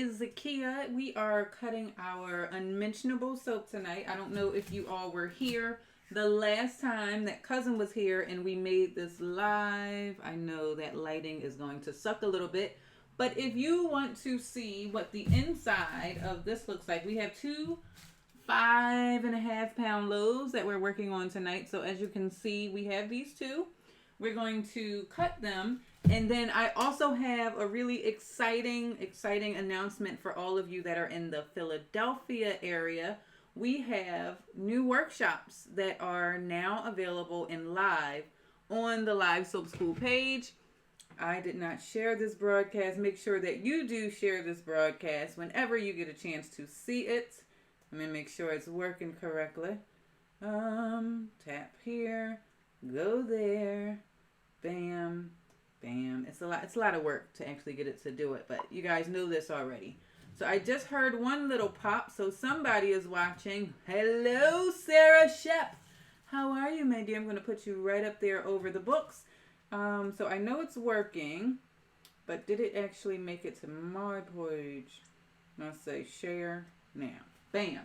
is Zakia. We are cutting our unmentionable soap tonight. I don't know if you all were here the last time that cousin was here and we made this live. I know that lighting is going to suck a little bit, but if you want to see what the inside of this looks like, we have two 5.5-pound loaves that we're working on tonight. So as you can see, we have these two. We're going to cut them. And then I also have a really exciting announcement for all of you that are in the Philadelphia area. We have new workshops that are now available in live on the Live Soap School page. I did not share this broadcast. Make sure that you do share this broadcast whenever you get a chance to see it. Let me make sure it's working correctly. Tap here, go there, bam. Bam. It's a lot of work to actually get it to do it, but you guys know this already. So I just heard one little pop, so somebody is watching. Hello, Sarah Shep. How are you, my dear? I'm going to put you right up there over the books. So I know it's working, but did it actually make it to my page? I'll say share now. Bam.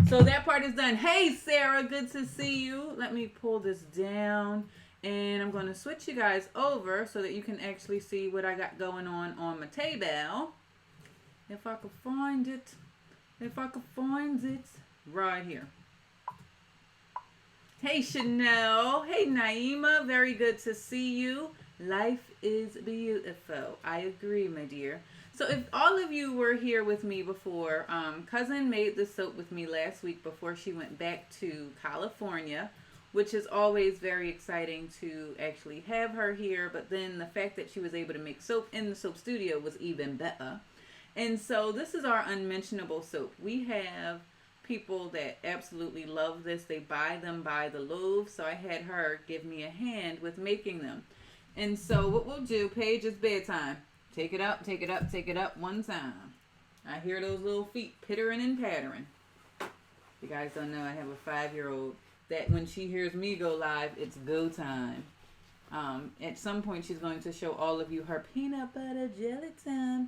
So that part is done. Hey, Sarah, good to see you. Let me pull this down. And I'm going to switch you guys over so that you can actually see what I got going on my table. If I could find it. Right here. Hey, Chanel. Hey, Naima. Very good to see you. Life is beautiful. I agree, my dear. So if all of you were here with me before, cousin made the soap with me last week before she went back to California, which is always very exciting to actually have her here. But then the fact that she was able to make soap in the soap studio was even better. And so this is our unmentionable soap. We have people that absolutely love this. They buy them by the loaf. So I had her give me a hand with making them. And so what we'll do, Paige, is bedtime. Take it up, take it up, take it up one time. I hear those little feet pittering and pattering. You guys don't know, I have a 5-year-old that when she hears me go live, it's go time. At some point, she's going to show all of you her peanut butter jelly time.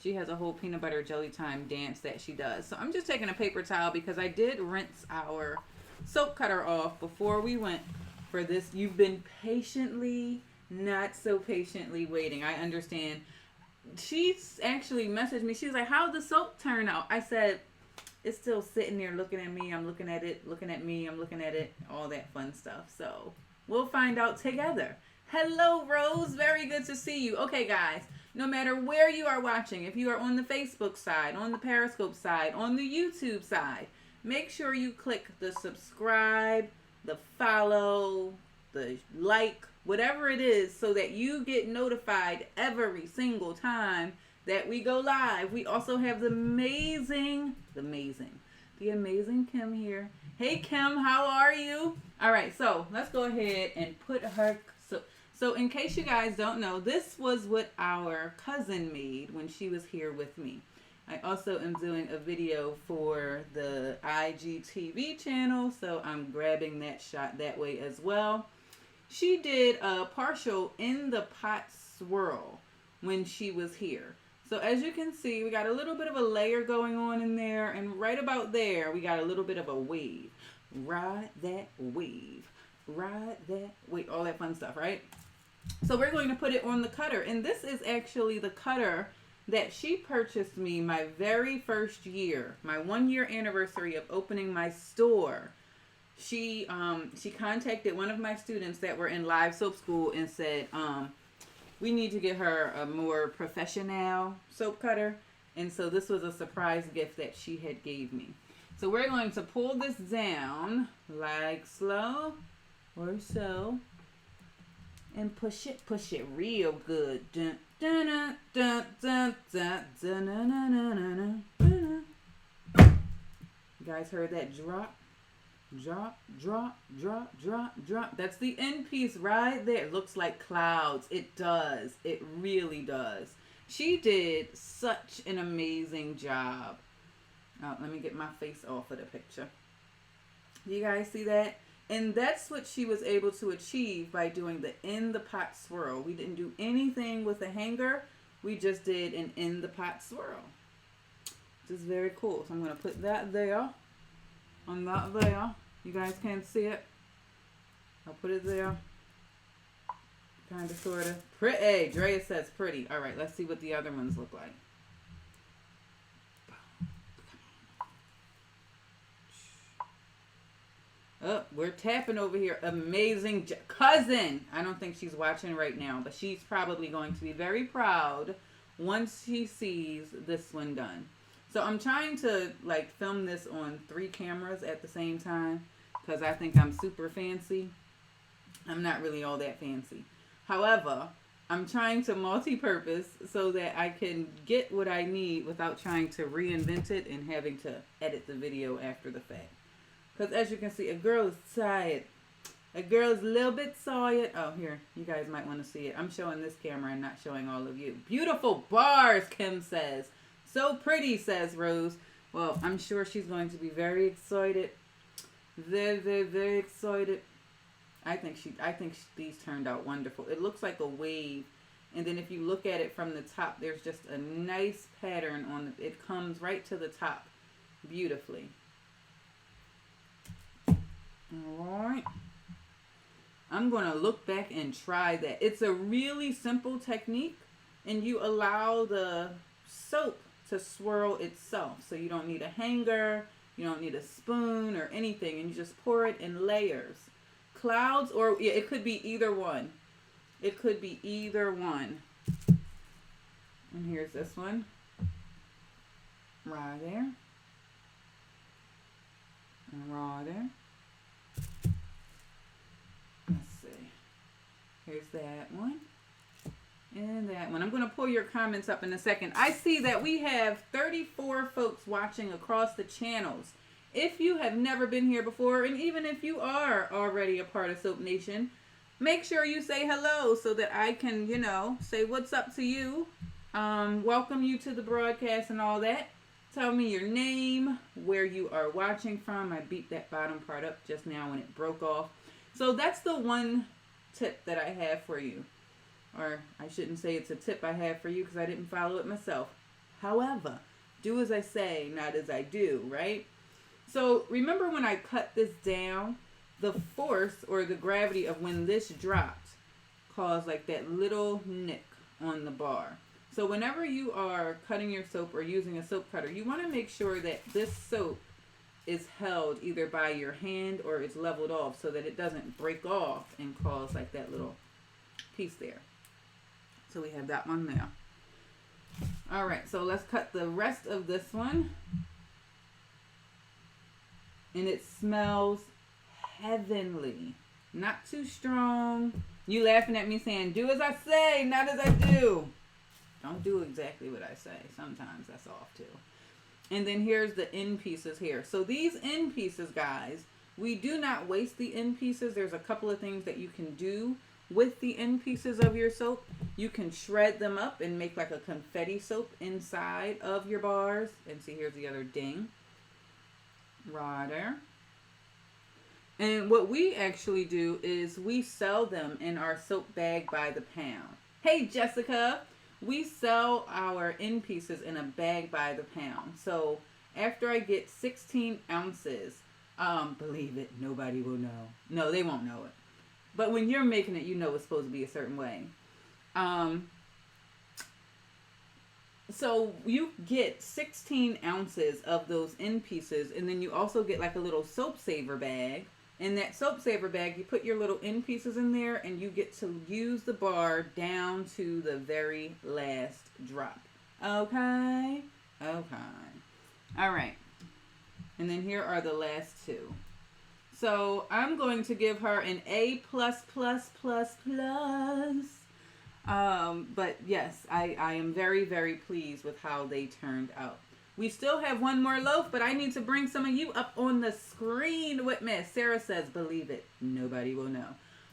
She has a whole peanut butter jelly time dance that she does. So I'm just taking a paper towel because I did rinse our soap cutter off before we went for this. You've been patiently, not so patiently waiting. I understand. She's actually messaged me. She was like, how'd the soap turn out? I said, it's still sitting there looking at me. I'm looking at it, looking at me. I'm looking at it. All that fun stuff. So we'll find out together. Hello, Rose. Very good to see you. Okay, guys. No matter where you are watching, if you are on the Facebook side, on the Periscope side, on the YouTube side, make sure you click the subscribe, the follow, the like, whatever it is, so that you get notified every single time that we go live. We also have the amazing Kim here. Hey, Kim, how are you? All right, so let's go ahead and put her. So in case you guys don't know, this was what our cousin made when she was here with me. I also am doing a video for the IGTV channel, so I'm grabbing that shot that way as well. She did a partial in the pot swirl when she was here. So as you can see, we got a little bit of a layer going on in there, and right about there, we got a little bit of a wave. Ride that wave. Ride that wave. All that fun stuff, right? So we're going to put it on the cutter, and this is actually the cutter that she purchased me my very first year, my 1-year anniversary of opening my store. She contacted one of my students that were in Live Soap School and said, we need to get her a more professional soap cutter. And so this was a surprise gift that she had gave me. So we're going to pull this down like slow or so. And push it real good. Dun, dun, dun, dun, dun, dun, dun, dun, dun, dun. You guys heard that drop? Drop, drop, drop, drop, drop. That's the end piece right there. It looks like clouds. It does. It really does. She did such an amazing job. Oh, let me get my face off of the picture. You guys see that? And that's what she was able to achieve by doing the in the pot swirl. We didn't do anything with a hanger. We just did an in the pot swirl. This is very cool. So I'm going to put that there. On that there. You guys can't see it. I'll put it there. Kind of, sort of. Pretty. Drea says pretty. All right, let's see what the other ones look like. Oh, we're tapping over here. Amazing cousin. I don't think she's watching right now, but she's probably going to be very proud once she sees this one done. So I'm trying to like film this on 3 cameras at the same time because I think I'm super fancy. I'm not really all that fancy. However, I'm trying to multi-purpose so that I can get what I need without trying to reinvent it and having to edit the video after the fact. Because as you can see, a girl is tired. A girl is a little bit tired. Oh, here. You guys might want to see it. I'm showing this camera and not showing all of you. Beautiful bars, Kim says. So pretty, says Rose. Well, I'm sure she's going to be very excited. Very, very, very excited. I think these turned out wonderful. It looks like a wave. And then if you look at it from the top, there's just a nice pattern on it. It comes right to the top beautifully. Alright. I'm going to look back and try that. It's a really simple technique. And you allow the soap to swirl itself. So you don't need a hanger. You don't need a spoon or anything. And you just pour it in layers. Clouds, or yeah, it could be either one. It could be either one. And here's this one. Right there. And right there. Let's see. Here's that one. And that one. I'm going to pull your comments up in a second. I see that we have 34 folks watching across the channels. If you have never been here before, and even if you are already a part of Soap Nation, make sure you say hello so that I can, say what's up to you. Welcome you to the broadcast and all that. Tell me your name, where you are watching from. I beat that bottom part up just now when it broke off. So that's the one tip that I have for you. Or I shouldn't say it's a tip I have for you because I didn't follow it myself. However, do as I say, not as I do, right? So remember when I cut this down, the force or the gravity of when this dropped caused like that little nick on the bar. So whenever you are cutting your soap or using a soap cutter, you want to make sure that this soap is held either by your hand or it's leveled off so that it doesn't break off and cause like that little piece there. So we have that one there. All right, so let's cut the rest of this one. And it smells heavenly. Not too strong. You laughing at me saying, do as I say, not as I do. Don't do exactly what I say. Sometimes that's off too. And then here's the end pieces here. So these end pieces, guys, we do not waste the end pieces. There's a couple of things that you can do with the end pieces of your soap. You can shred them up and make like a confetti soap inside of your bars. And see, here's the other ding. Right there. And what we actually do is we sell them in our soap bag by the pound. Hey, Jessica. We sell our end pieces in a bag by the pound. So after I get 16 ounces, believe it, nobody will know. No, they won't know it. But when you're making it, you know it's supposed to be a certain way. So you get 16 ounces of those end pieces, and then you also get like a little soap saver bag. In that soap saver bag, you put your little end pieces in there, and you get to use the bar down to the very last drop. Okay? Okay. All right. And then here are the last two. So I'm going to give her an A+++++. But yes, I am very, very pleased with how they turned out. We still have one more loaf, but I need to bring some of you up on the screen with me. Sarah says, believe it, nobody will know.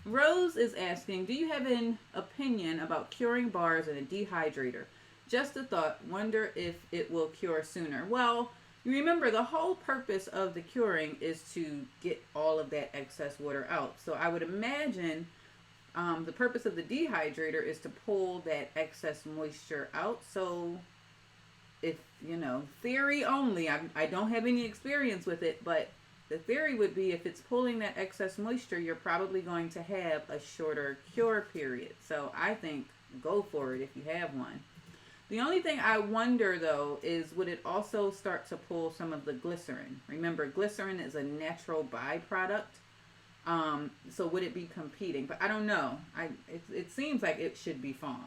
Rose is asking, do you have an opinion about curing bars in a dehydrator? Just a thought, wonder if it will cure sooner. Well, you remember the whole purpose of the curing is to get all of that excess water out. So I would imagine the purpose of the dehydrator is to pull that excess moisture out. So if, theory only, I don't have any experience with it, but the theory would be if it's pulling that excess moisture, you're probably going to have a shorter cure period. So I think go for it if you have one. The only thing I wonder, though, is would it also start to pull some of the glycerin? Remember, glycerin is a natural byproduct. So would it be competing? But I don't know. It seems like it should be fine.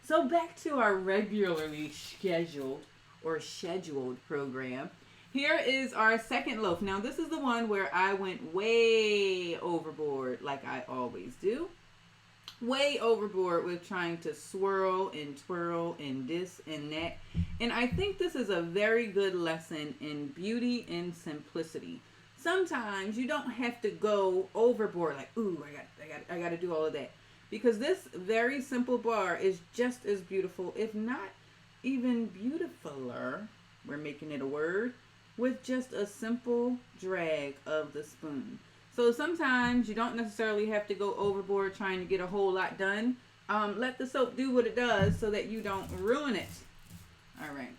So back to our regularly scheduled program. Here is our second loaf. Now, this is the one where I went way overboard, like I always do. Way overboard with trying to swirl and twirl and this and that. And I think this is a very good lesson in beauty and simplicity. Sometimes you don't have to go overboard like, ooh, I got to do all of that. Because this very simple bar is just as beautiful, if not even beautifuler, we're making it a word, with just a simple drag of the spoon. So sometimes you don't necessarily have to go overboard trying to get a whole lot done. Let the soap do what it does so that you don't ruin it. All right.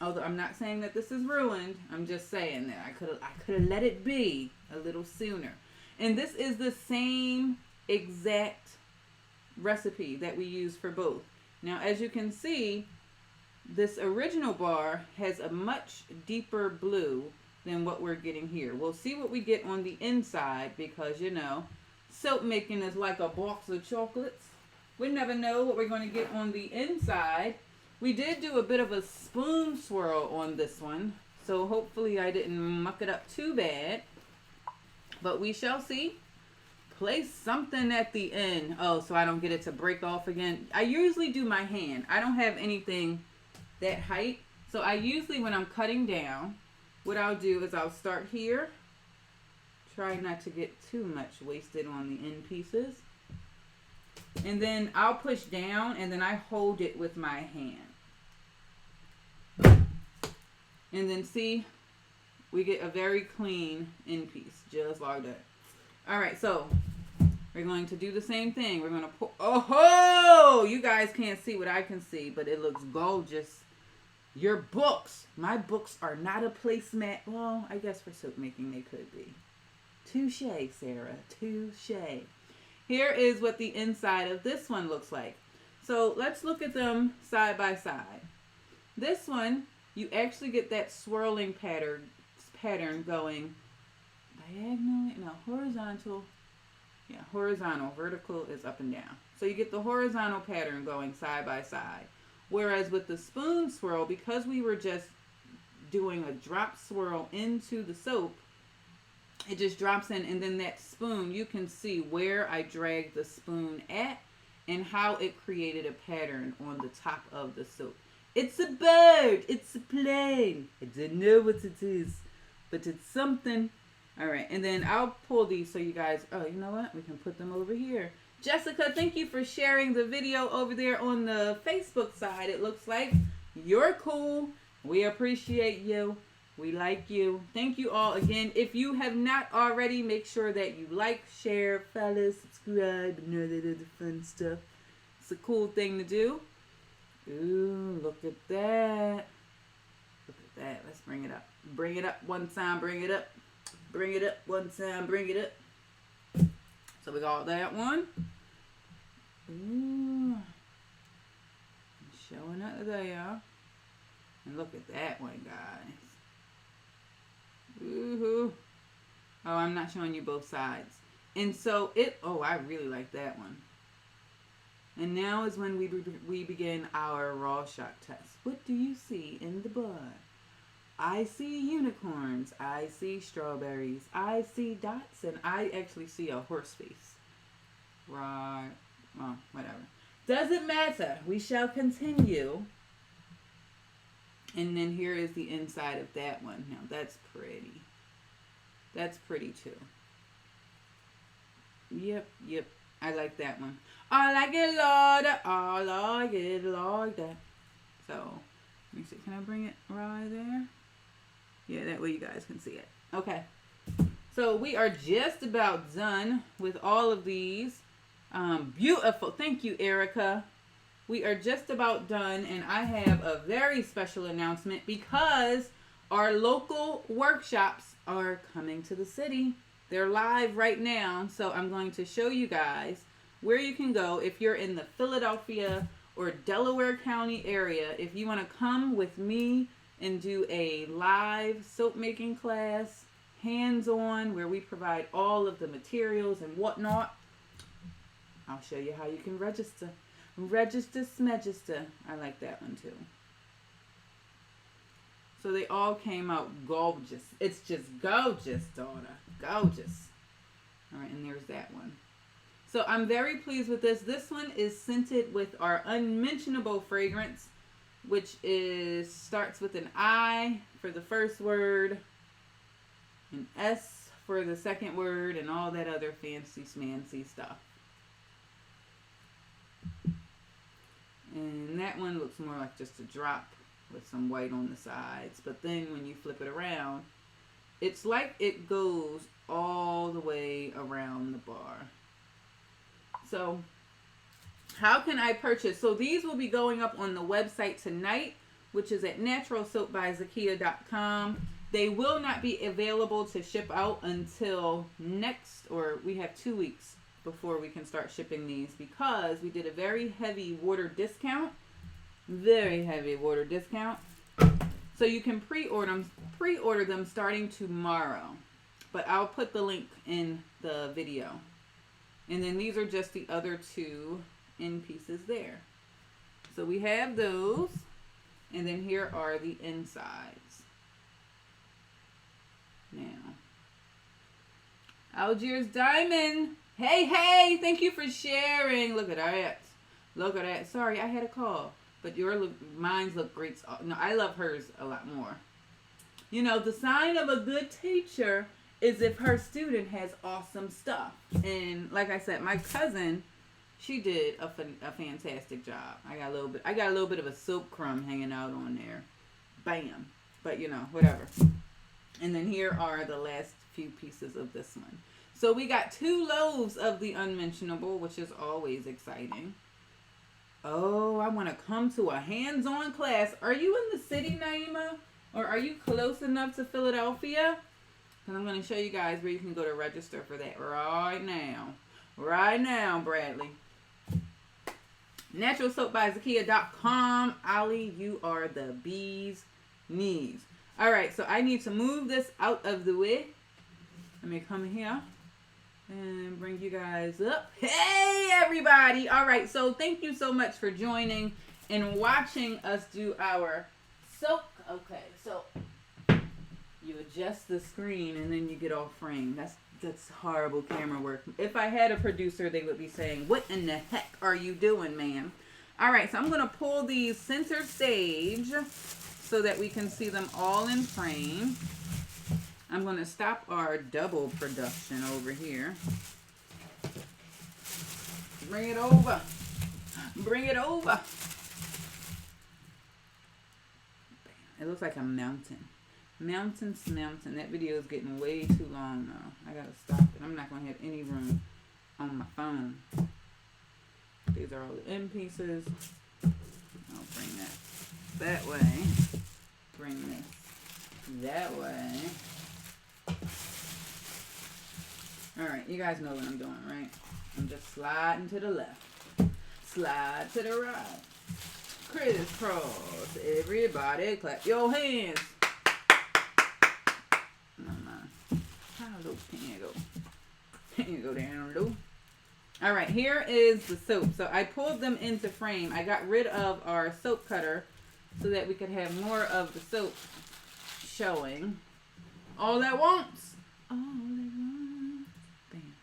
Although I'm not saying that this is ruined, I'm just saying that I could have let it be a little sooner. And this is the same exact recipe that we use for both. Now, as you can see, this original bar has a much deeper blue than what we're getting here. We'll see what we get on the inside because, soap making is like a box of chocolates. We never know what we're going to get on the inside. We did do a bit of a spoon swirl on this one, so hopefully I didn't muck it up too bad. But we shall see. Place something at the end. Oh, so I don't get it to break off again. I usually do my hand. I don't have anything that height. So I usually, when I'm cutting down, what I'll do is I'll start here. Try not to get too much wasted on the end pieces. And then I'll push down and then I hold it with my hand. And then see, we get a very clean end piece, just like that. All right, so we're going to do the same thing. We're going to pour. Oh, you guys can't see what I can see, but it looks gorgeous. Your books. My books are not a placemat. Well, I guess for soap making they could be. Touche, Sarah. Touche. Here is what the inside of this one looks like. So let's look at them side by side. This one, you actually get that swirling pattern going diagonally. No, horizontal. Yeah, horizontal. Vertical is up and down. So you get the horizontal pattern going side by side. Whereas with the spoon swirl, because we were just doing a drop swirl into the soap, it just drops in, and then that spoon, you can see where I dragged the spoon at and how it created a pattern on the top of the soap. It's a bird. It's a plane. I don't know what it is, but it's something. All right, and then I'll pull these so you guys, oh, you know what? We can put them over here. Jessica, thank you for sharing the video over there on the Facebook side. It looks like you're cool. We appreciate you. We like you. Thank you all again. If you have not already, make sure that you like, share, follow, subscribe, and all that other fun stuff. It's a cool thing to do. Ooh, look at that. Look at that. Let's bring it up. Bring it up one time. Bring it up. Bring it up one time. Bring it up. So we got that one. Ooh. Showing up there. And look at that one, guys. Ooh. Oh, I'm not showing you both sides. And so I really like that one. And now is when we begin our raw shock test. What do you see in the bar? I see unicorns. I see strawberries. I see dots. And I actually see a horse face. Right. Well, whatever. Doesn't matter. We shall continue. And then here is the inside of that one. Now, that's pretty. That's pretty, too. Yep. I like that one. I like it like that. I like it like that. So, let me see. Can I bring it right there? Yeah, that way you guys can see it. Okay. So, we are just about done with all of these. Beautiful. Thank you, Erica. we are just about done, and I have a very special announcement because our local workshops are coming to the city. They're live right now, so I'm going to show you guys where you can go if you're in the Philadelphia or Delaware County area. If you want to come with me and do a live soap making class, hands-on, where we provide all of the materials and whatnot, I'll show you how you can register. Register smegister. I like that one too. So they all came out gorgeous. It's just gorgeous, daughter. Gorgeous. All right, and there's that one. So I'm very pleased with this. This one is scented with our unmentionable fragrance, which starts with an I for the first word, an S for the second word, and all that other fancy smancy stuff. And that one looks more like just a drop with some white on the sides. But then when you flip it around, it's like it goes all the way around the bar. So how can I purchase? So these will be going up on the website tonight, which is at naturalsoapbyzakia.com. They will not be available to ship out until we have 2 weeks before we can start shipping these, because we did a very heavy water discount. Very heavy water discount. So you can pre-order them starting tomorrow. But I'll put the link in the video. And then these are just the other two end pieces there. So we have those. And then here are the insides. Now, Algiers Diamond. Hey, thank you for sharing. Look at that. Look at that. Sorry, I had a call. But mine's look great. No, I love hers a lot more. You know, the sign of a good teacher is if her student has awesome stuff. And like I said, my cousin, she did a fantastic job. I got a little bit of a soap crumb hanging out on there. Bam. But you know, whatever. And then here are the last few pieces of this one. So we got 2 loaves of the unmentionable, which is always exciting. Oh, I want to come to a hands-on class. Are you in the city, Naima? Or are you close enough to Philadelphia? And I'm going to show you guys where you can go to register for that right now. Right now, Bradley. Naturalsoapbyzakia.com. Ollie, you are the bee's knees. All right, so I need to move this out of the way. Let me come here and bring you guys up. Hey, everybody. All right, so thank you so much for joining and watching us do our soap. Okay, so you adjust the screen and then you get all framed. That's horrible camera work. If I had a producer, they would be saying, what in the heck are you doing, ma'am? All right, so I'm going to pull these center stage so that we can see them all in frame. I'm going to stop our double production over here. Bring it over. Bring it over. It looks like a mountain. Mountain. That video is getting way too long now. I got to stop it. I'm not going to have any room on my phone. These are all the end pieces. I'll bring that way. Bring this that way. Alright, you guys know what I'm doing, right? I'm just sliding to the left. Slide to the right. Crisscross. Everybody clap your hands. How low can you go? Can you go down low? Alright, here is the soap. So I pulled them into frame. I got rid of our soap cutter so that we could have more of the soap showing. All at once. All at once. Bam.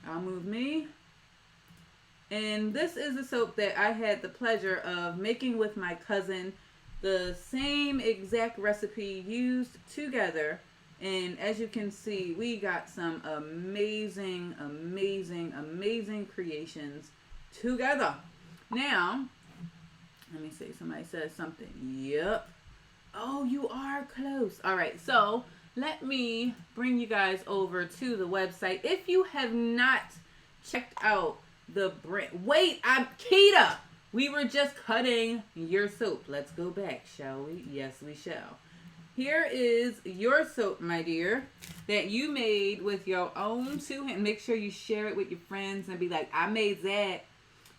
I'll move me. And this is the soap that I had the pleasure of making with my cousin. The same exact recipe used together. And as you can see, we got some amazing creations together. Now, let me see. Somebody says something. Yep. Oh, you are close. All right. So let me bring you guys over to the website. If you have not checked out the brand. Wait, Keita. We were just cutting your soap. Let's go back, shall we? Yes, we shall. Here is your soap, my dear, that you made with your own two hands. Make sure you share it with your friends and be like, I made that.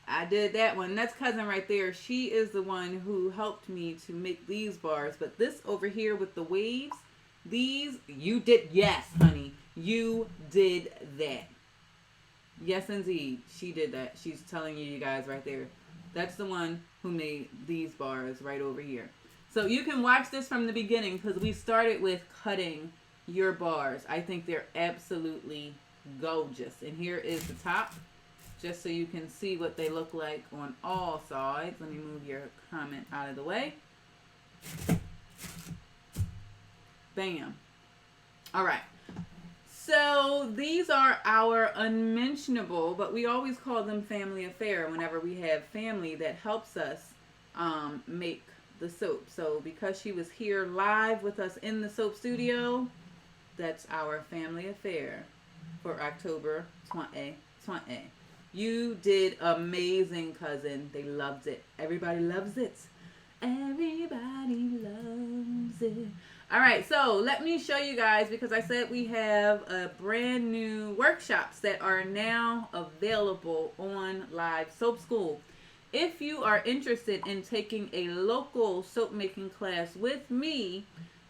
I did that one. That's cousin right there. She is the one who helped me to make these bars. But this over here with the waves, these, you did. Yes, honey. You did that. Yes, indeed. She did that. She's telling you guys right there. That's the one who made these bars right over here. So you can watch this from the beginning because we started with cutting your bars. I think they're absolutely gorgeous. And here is the top, just so you can see what they look like on all sides. Let me move your comment out of the way. Bam. All right. So these are our unmentionable, but we always call them family affair whenever we have family that helps us make the soap. So because she was here live with us in the soap studio, that's our family affair for October 2020. You did amazing, cousin. They loved it. Everybody loves it. Everybody loves it. All right, so let me show you guys, because I said we have a brand new workshops that are now available on Live Soap School. If you are interested in taking a local soap making class with me,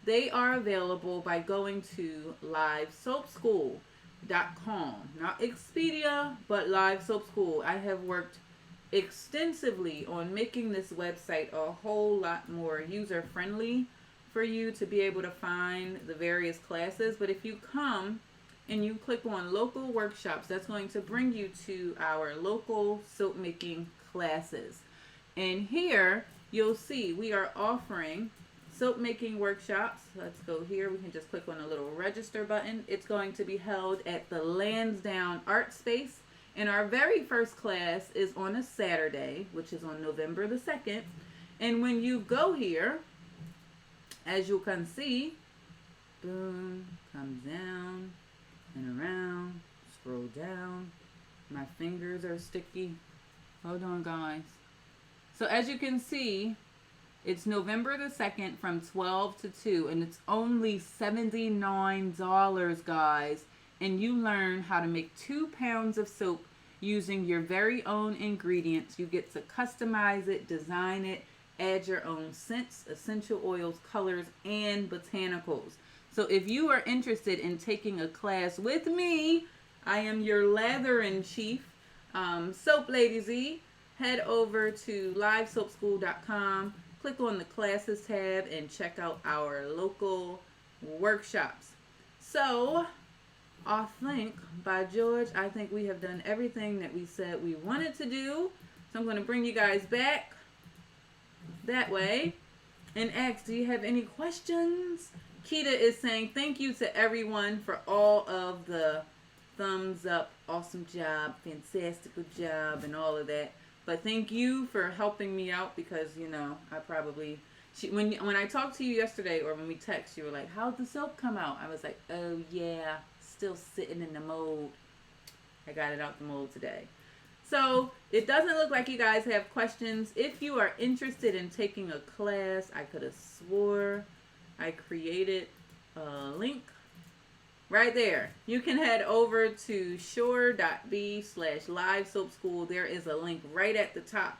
they are available by going to livesoapschool.com. Not Expedia, but Live Soap School. I have worked extensively on making this website a whole lot more user friendly for you to be able to find the various classes. But if you come and you click on local workshops, that's going to bring you to our local soap making classes. And here you'll see we are offering soap making workshops. Let's go here. We can just click on a little register button. It's going to be held at the Lansdowne Art Space. And our very first class is on a Saturday, which is on November the 2nd. And when you go here, as you can see, boom, comes down and around, scroll down. My fingers are sticky. Hold on, guys. So as you can see, it's November the 2nd from 12 to 2, and it's only $79, guys. And you learn how to make 2 pounds of soap using your very own ingredients. You get to customize it, design it, add your own scents, essential oils, colors, and botanicals. So if you are interested in taking a class with me, I am your lather-in-chief, Soap Lady Z. Head over to livesoapschool.com, click on the classes tab, and check out our local workshops. So I think, by George, I think we have done everything that we said we wanted to do. So I'm going to bring you guys back that way and ask, do you have any questions? Keita is saying thank you to everyone for all of the thumbs up, awesome job, fantastical job, and all of that. But thank you for helping me out, because I probably when I talked to you yesterday, or when we text, you were like, how'd the soap come out? I was like, oh yeah, still sitting in the mold. I got it out the mold today. So it doesn't look like you guys have questions. If you are interested in taking a class, I could have swore I created a link right there. You can head over to shor.by/live soap school. There is a link right at the top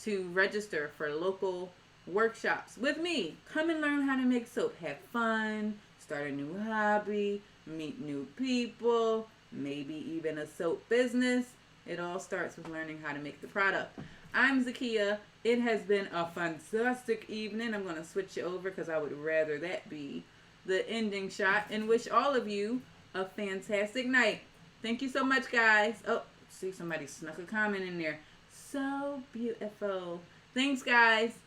to register for local workshops with me. Come and learn how to make soap. Have fun, start a new hobby, meet new people, maybe even a soap business. It all starts with learning how to make the product. I'm Zakia. It has been a fantastic evening. I'm going to switch you over because I would rather that be the ending shot, and wish all of you a fantastic night. Thank you so much, guys. Oh, see, somebody snuck a comment in there. So beautiful. Thanks, guys.